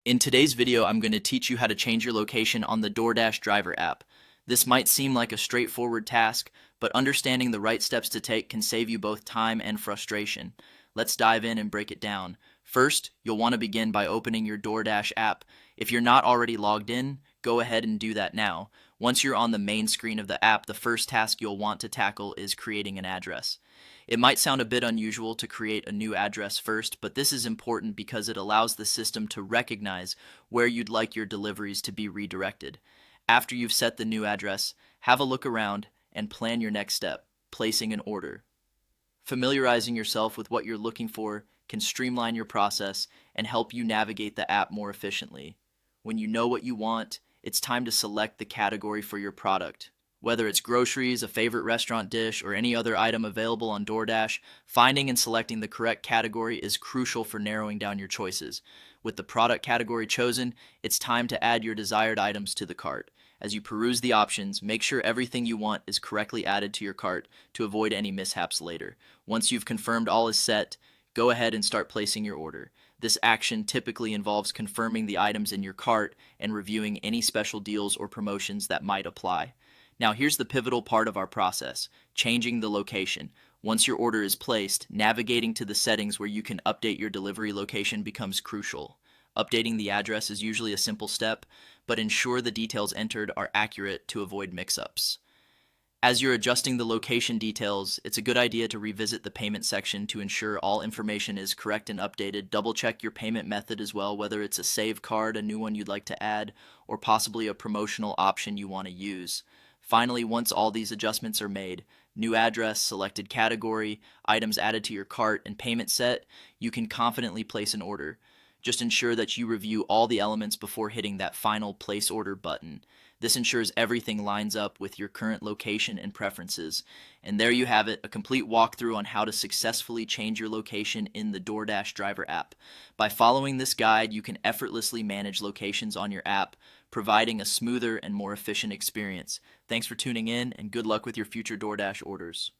In today's video, I'm going to teach you how to change your location on the Doordash driver app. This might seem like a straightforward task, but understanding the right steps to take can save you both time and frustration. Let's dive in and break it down. First, you'll want to begin by opening your Doordash app. If you're not already logged in, go ahead and do that now. Once you're on the main screen of the app, the first task you'll want to tackle is creating an address. It might sound a bit unusual to create a new address first, but this is important because it allows the system to recognize where you'd like your deliveries to be redirected. After you've set the new address, have a look around and plan your next step, placing an order. Familiarizing yourself with what you're looking for can streamline your process and help you navigate the app more efficiently. When you know what you want, it's time to select the category for your product. Whether it's groceries, a favorite restaurant dish, or any other item available on DoorDash, finding and selecting the correct category is crucial for narrowing down your choices. With the product category chosen, it's time to add your desired items to the cart. As you peruse the options, make sure everything you want is correctly added to your cart to avoid any mishaps later. Once you've confirmed all is set, go ahead and start placing your order. This action typically involves confirming the items in your cart and reviewing any special deals or promotions that might apply. Now here's the pivotal part of our process, changing the location. Once your order is placed, navigating to the settings where you can update your delivery location becomes crucial. Updating the address is usually a simple step, but ensure the details entered are accurate to avoid mix-ups. As you're adjusting the location details, it's a good idea to revisit the payment section to ensure all information is correct and updated. Double check your payment method as well, whether it's a save card, a new one you'd like to add, or possibly a promotional option you want to use. Finally, once all these adjustments are made, new address, selected category, items added to your cart, and payment set, you can confidently place an order. Just ensure that you review all the elements before hitting that final place order button. This ensures everything lines up with your current location and preferences. And there you have it, a complete walkthrough on how to successfully change your location in the DoorDash driver app. By following this guide, you can effortlessly manage locations on your app, providing a smoother and more efficient experience. Thanks for tuning in, and good luck with your future DoorDash orders.